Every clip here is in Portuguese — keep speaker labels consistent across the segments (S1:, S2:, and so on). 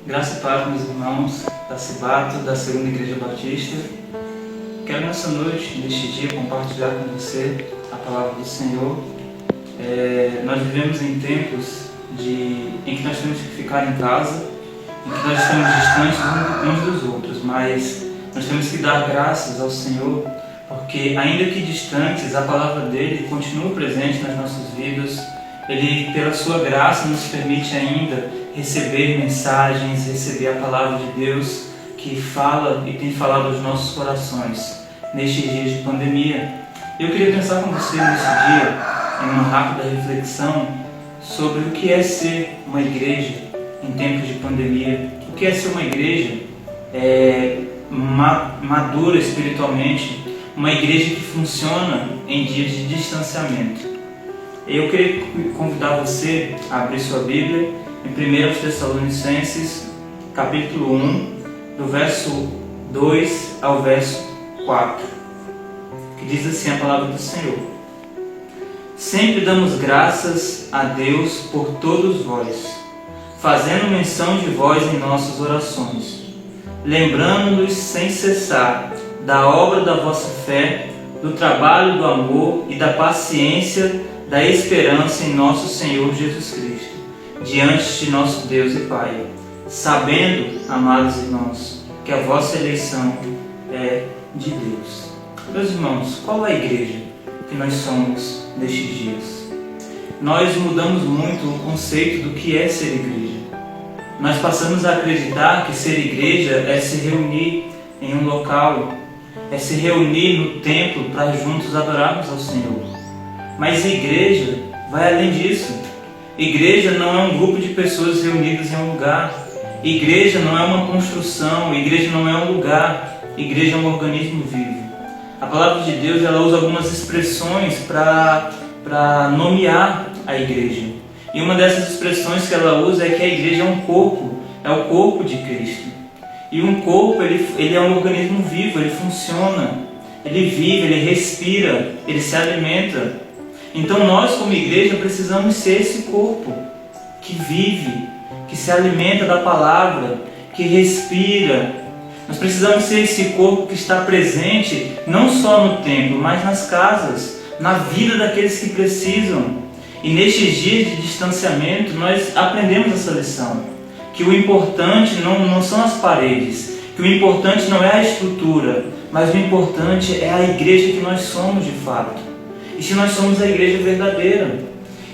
S1: Graça e paz, meus irmãos da Cibato, da Segunda Igreja Batista. Quero nessa noite, neste dia, compartilhar com você a palavra do Senhor. Nós vivemos em tempos em que nós temos que ficar em casa, em que nós estamos distantes uns dos outros, mas nós temos que dar graças ao Senhor, porque ainda que distantes, a palavra dele continua presente nas nossas vidas. Ele, pela sua graça, nos permite ainda receber mensagens, receber a palavra de Deus que fala e tem falado aos nossos corações nestes dias de pandemia. Eu queria pensar com você nesse dia, em uma rápida reflexão, sobre o que é ser uma igreja em tempos de pandemia. O que é ser uma igreja madura espiritualmente, uma igreja que funciona em dias de distanciamento. Eu queria convidar você a abrir sua Bíblia em 1 Tessalonicenses, capítulo 1, do verso 2 ao verso 4, que diz assim a palavra do Senhor: Sempre damos graças a Deus por todos vós, fazendo menção de vós em nossas orações, lembrando-nos sem cessar da obra da vossa fé, do trabalho do amor e da paciência, da esperança em nosso Senhor Jesus Cristo, diante de nosso Deus e Pai, sabendo, amados irmãos, que a vossa eleição é de Deus. Meus irmãos, qual é a igreja que nós somos nestes dias? Nós mudamos muito o conceito do que é ser igreja. Nós passamos a acreditar que ser igreja é se reunir em um local, é se reunir no templo para juntos adorarmos ao Senhor. Mas a igreja vai além disso. Igreja não é um grupo de pessoas reunidas em um lugar. Igreja não é uma construção. Igreja não é um lugar. Igreja é um organismo vivo. A palavra de Deus, ela usa algumas expressões para nomear a igreja. E uma dessas expressões que ela usa é que a igreja é um corpo. É o corpo de Cristo. E um corpo, ele é um organismo vivo. Ele funciona. Ele vive, ele respira, ele se alimenta. Então nós, como igreja, precisamos ser esse corpo que vive, que se alimenta da palavra, que respira. Nós precisamos ser esse corpo que está presente não só no templo, mas nas casas, na vida daqueles que precisam. E nestes dias de distanciamento, nós aprendemos essa lição, que o importante não são as paredes, que o importante não é a estrutura, mas o importante é a igreja que nós somos de fato. E se nós somos a igreja verdadeira,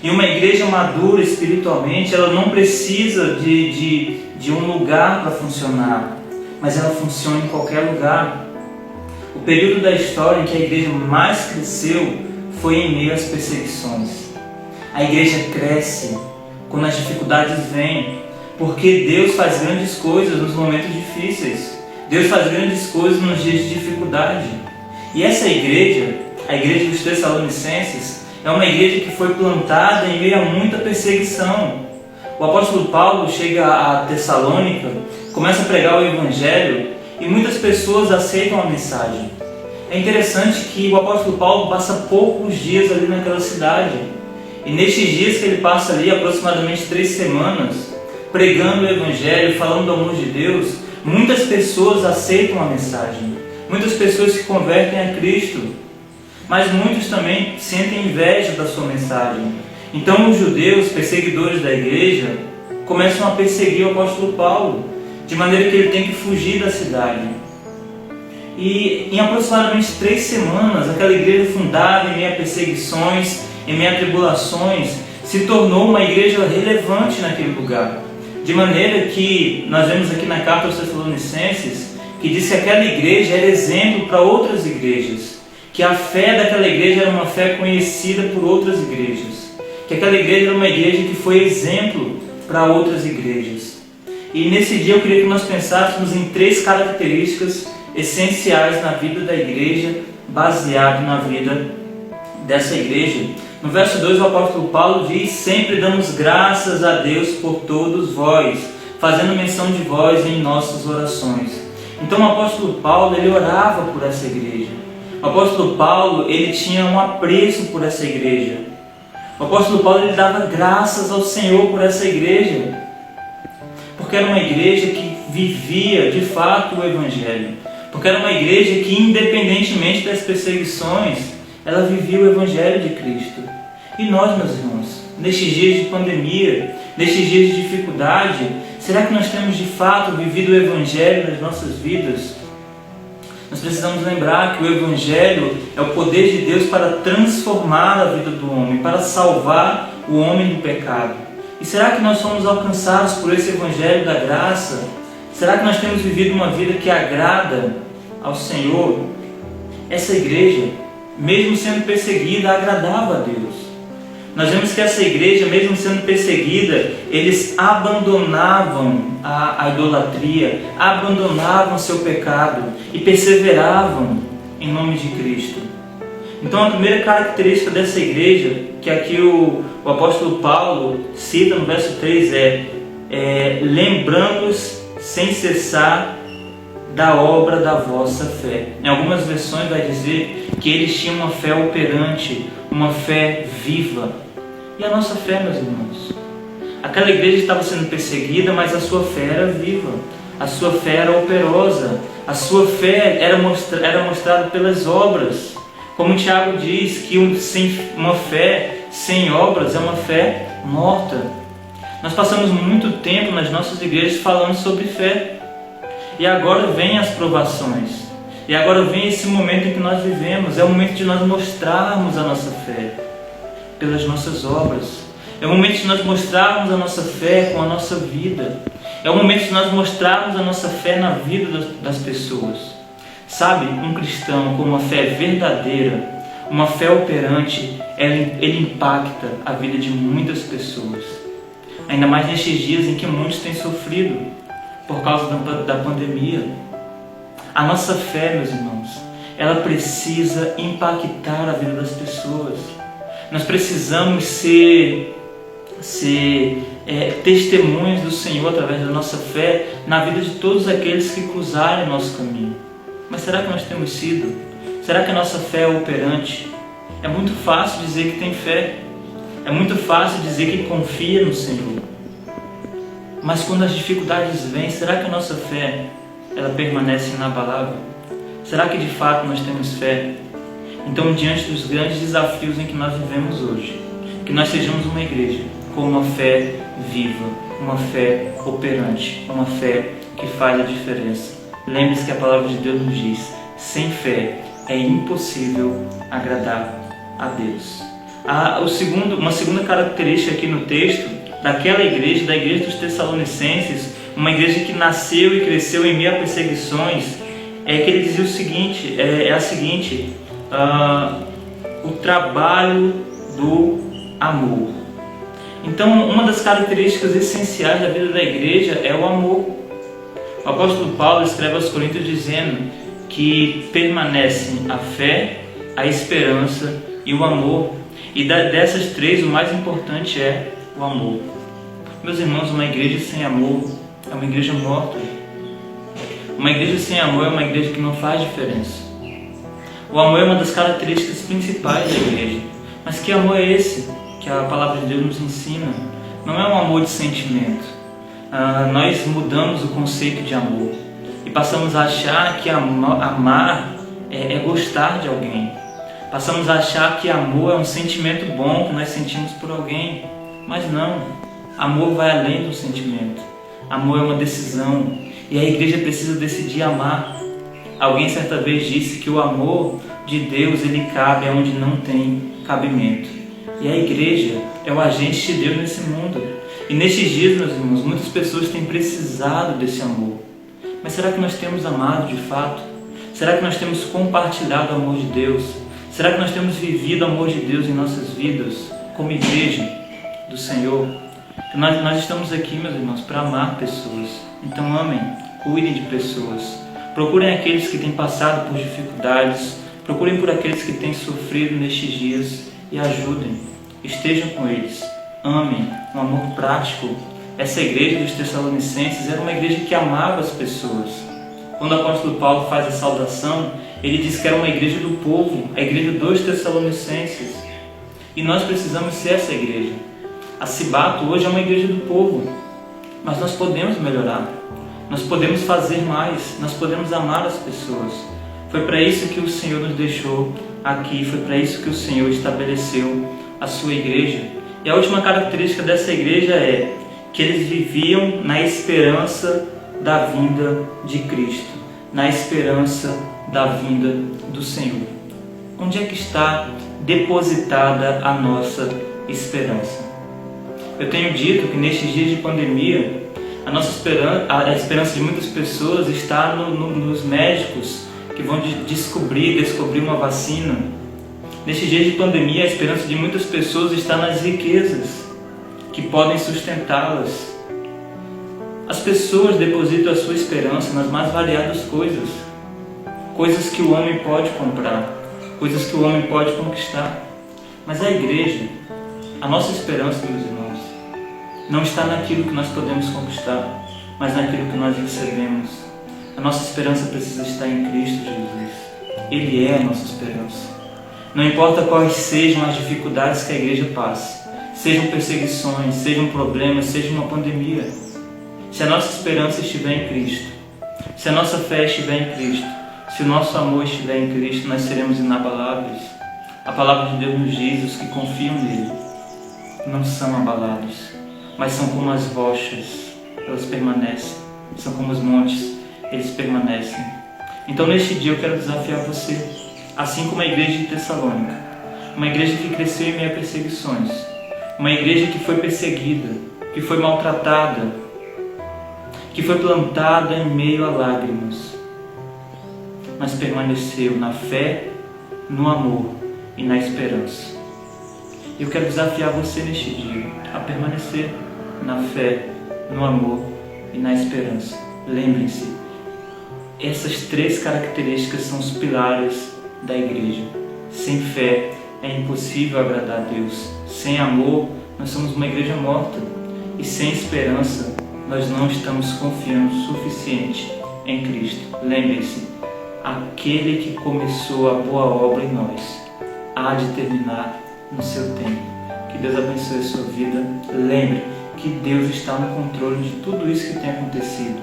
S1: e uma igreja madura espiritualmente, ela não precisa de um lugar para funcionar, mas ela funciona em qualquer lugar. O período da história em que a igreja mais cresceu foi em meio às perseguições. A igreja cresce quando as dificuldades vêm, porque Deus faz grandes coisas nos momentos difíceis. Deus faz grandes coisas nos dias de dificuldade. E essa igreja, a igreja dos Tessalonicenses, é uma igreja que foi plantada em meio a muita perseguição. O apóstolo Paulo chega a Tessalônica, começa a pregar o evangelho e muitas pessoas aceitam a mensagem. É interessante que o apóstolo Paulo passa poucos dias ali naquela cidade. E nestes dias que ele passa ali, aproximadamente 3 semanas, pregando o evangelho, falando do amor de Deus, muitas pessoas aceitam a mensagem. Muitas pessoas se convertem a Cristo. Mas muitos também sentem inveja da sua mensagem. Então os judeus, perseguidores da igreja, começam a perseguir o apóstolo Paulo, de maneira que ele tem que fugir da cidade. E em aproximadamente 3 semanas, aquela igreja fundada em meio a perseguições, em meio a tribulações, se tornou uma igreja relevante naquele lugar. De maneira que nós vemos aqui na carta aos Tessalonicenses, que diz que aquela igreja era exemplo para outras igrejas, que a fé daquela igreja era uma fé conhecida por outras igrejas, que aquela igreja era uma igreja que foi exemplo para outras igrejas. E nesse dia eu queria que nós pensássemos em 3 características essenciais na vida da igreja, baseado na vida dessa igreja. No verso 2 o apóstolo Paulo diz: Sempre damos graças a Deus por todos vós, fazendo menção de vós em nossas orações. Então o apóstolo Paulo, ele orava por essa igreja. O apóstolo Paulo, ele tinha um apreço por essa igreja. O apóstolo Paulo, ele dava graças ao Senhor por essa igreja. porque era uma igreja que vivia de fato o Evangelho, porque era uma igreja que, independentemente das perseguições, ela vivia o Evangelho de Cristo. E nós, meus irmãos, nestes dias de pandemia, nestes dias de dificuldade, será que nós temos de fato vivido o Evangelho nas nossas vidas? Nós precisamos lembrar que o Evangelho é o poder de Deus para transformar a vida do homem, para salvar o homem do pecado. E será que nós somos alcançados por esse Evangelho da graça? Será que nós temos vivido uma vida que agrada ao Senhor? Essa igreja, mesmo sendo perseguida, agradava a Deus. Nós vemos que essa igreja, mesmo sendo perseguida, eles abandonavam a idolatria, abandonavam seu pecado e perseveravam em nome de Cristo. Então a primeira característica dessa igreja, que aqui o apóstolo Paulo cita no verso 3 é lembrando-os sem cessar da obra da vossa fé. Em algumas versões vai dizer que eles tinham uma fé operante, uma fé viva. E a nossa fé, meus irmãos? Aquela igreja estava sendo perseguida, mas a sua fé era viva, a sua fé era operosa, a sua fé era mostrada pelas obras. Como Tiago diz, que uma fé sem obras é uma fé morta. Nós passamos muito tempo nas nossas igrejas falando sobre fé. E agora vem as provações. E agora vem esse momento em que nós vivemos. É o momento de nós mostrarmos a nossa fé pelas nossas obras. É o momento de nós mostrarmos a nossa fé com a nossa vida. É o momento de nós mostrarmos a nossa fé na vida das pessoas. Sabe, um cristão com uma fé verdadeira, uma fé operante, ele impacta a vida de muitas pessoas. Ainda mais nestes dias em que muitos têm sofrido por causa da pandemia. A nossa fé, meus irmãos, ela precisa impactar a vida das pessoas. Nós precisamos ser testemunhas do Senhor através da nossa fé na vida de todos aqueles que cruzarem nosso caminho. Mas será que nós temos sido? Será que a nossa fé é operante? É muito fácil dizer que tem fé. É muito fácil dizer que confia no Senhor. Mas quando as dificuldades vêm, será que a nossa fé ela permanece inabalável? Será que de fato nós temos fé? Então, diante dos grandes desafios em que nós vivemos hoje, que nós sejamos uma igreja com uma fé viva, uma fé operante, uma fé que faz a diferença. Lembre-se que a palavra de Deus nos diz: sem fé é impossível agradar a Deus. Uma segunda característica aqui no texto daquela igreja, da igreja dos Tessalonicenses, uma igreja que nasceu e cresceu em meio a perseguições, é que ele dizia o seguinte, o trabalho do amor. Então, uma das características essenciais da vida da igreja é o amor. O apóstolo Paulo escreve aos Coríntios dizendo que permanecem a fé, a esperança e o amor. E dessas três, o mais importante é o amor. Meus irmãos, uma igreja sem amor é uma igreja morta. Uma igreja sem amor é uma igreja que não faz diferença. O amor é uma das características principais da igreja. Mas que amor é esse que a palavra de Deus nos ensina? Não é um amor de sentimento. Nós mudamos o conceito de amor e passamos a achar que amar é gostar de alguém. Passamos a achar que amor é um sentimento bom que nós sentimos por alguém. Mas não. Amor vai além do sentimento. Amor é uma decisão. E a igreja precisa decidir amar. Alguém certa vez disse que o amor de Deus ele cabe onde não tem cabimento. E a igreja é o agente de Deus nesse mundo. E nestes dias, meus irmãos, muitas pessoas têm precisado desse amor. Mas será que nós temos amado de fato? Será que nós temos compartilhado o amor de Deus? Será que nós temos vivido o amor de Deus em nossas vidas como igreja do Senhor? Nós estamos aqui, meus irmãos, para amar pessoas. Então amem, cuidem de pessoas. Procurem aqueles que têm passado por dificuldades. Procurem por aqueles que têm sofrido nestes dias e ajudem. Estejam com eles. Amem, um amor prático. Essa igreja dos Tessalonicenses era uma igreja que amava as pessoas. Quando o apóstolo Paulo faz a saudação, ele diz que era uma igreja do povo, a igreja dos Tessalonicenses. E nós precisamos ser essa igreja. A Cibato hoje é uma igreja do povo. mas nós podemos melhorar, nós podemos fazer mais, nós podemos amar as pessoas. Foi para isso que o Senhor nos deixou aqui, foi para isso que o Senhor estabeleceu a sua igreja. E a última característica dessa igreja é que eles viviam na esperança da vinda de Cristo, na esperança da vinda do Senhor. Onde é que está depositada a nossa esperança? Eu tenho dito que nestes dias de pandemia, a esperança de muitas pessoas está nos médicos que vão descobrir uma vacina. Nestes dias de pandemia, a esperança de muitas pessoas está nas riquezas que podem sustentá-las. As pessoas depositam a sua esperança nas mais variadas coisas. Coisas que o homem pode comprar, coisas que o homem pode conquistar. Mas a igreja, a nossa esperança, meus irmãos, não está naquilo que nós podemos conquistar, mas naquilo que nós recebemos. A nossa esperança precisa estar em Cristo Jesus. Ele é a nossa esperança. Não importa quais sejam as dificuldades que a igreja passe, sejam perseguições, sejam problemas, seja uma pandemia, se a nossa esperança estiver em Cristo, se a nossa fé estiver em Cristo, se o nosso amor estiver em Cristo, nós seremos inabaláveis. A palavra de Deus nos diz: os que confiam nele não são abalados, mas são como as rochas, elas permanecem, são como os montes, eles permanecem. Então neste dia eu quero desafiar você, assim como a igreja de Tessalônica, uma igreja que cresceu em meio a perseguições, uma igreja que foi perseguida, que foi maltratada, que foi plantada em meio a lágrimas, mas permaneceu na fé, no amor e na esperança. Eu quero desafiar você neste dia a permanecer na fé, no amor e na esperança. Lembrem-se, essas três características são os pilares da igreja. Sem fé é impossível agradar a Deus. Sem amor, nós somos uma igreja morta. E sem esperança, nós não estamos confiando o suficiente em Cristo. Lembrem-se, aquele que começou a boa obra em nós há de terminar no seu tempo. Que Deus abençoe a sua vida. Lembre que Deus está no controle de tudo isso que tem acontecido.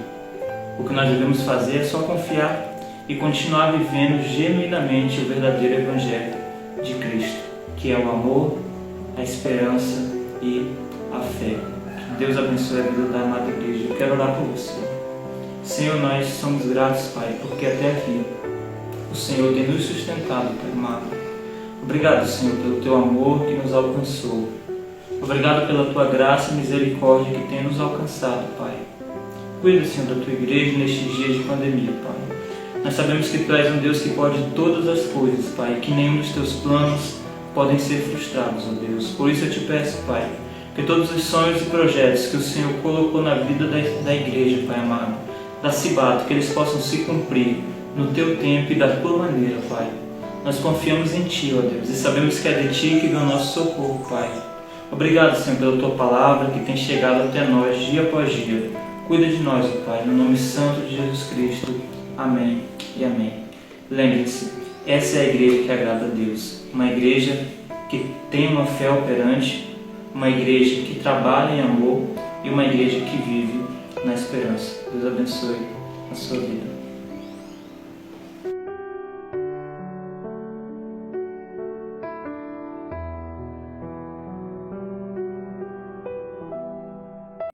S1: O que nós devemos fazer é só confiar e continuar vivendo genuinamente o verdadeiro Evangelho de Cristo, que é o amor, a esperança e a fé. Que Deus abençoe a vida da amada igreja. Eu quero orar por você. Senhor, nós somos gratos, Pai, porque até aqui o Senhor tem nos sustentado, Pai amado. Obrigado, Senhor, pelo Teu amor que nos alcançou. Obrigado pela Tua graça e misericórdia que tem nos alcançado, Pai. Cuida, Senhor, da Tua igreja nestes dias de pandemia, Pai. Nós sabemos que Tu és um Deus que pode todas as coisas, Pai, e que nenhum dos Teus planos podem ser frustrados, ó Deus. Por isso eu te peço, Pai, que todos os sonhos e projetos que o Senhor colocou na vida da igreja, Pai amado, da Cibato, que eles possam se cumprir no Teu tempo e da Tua maneira, Pai. Nós confiamos em Ti, ó Deus, e sabemos que é de Ti que vem o nosso socorro, Pai. Obrigado, Senhor, pela Tua palavra que tem chegado até nós dia após dia. Cuida de nós, ó Pai, no nome santo de Jesus Cristo. Amém e amém. Lembre-se, essa é a igreja que agrada a Deus. Uma igreja que tem uma fé operante, uma igreja que trabalha em amor e uma igreja que vive na esperança. Deus abençoe a sua vida.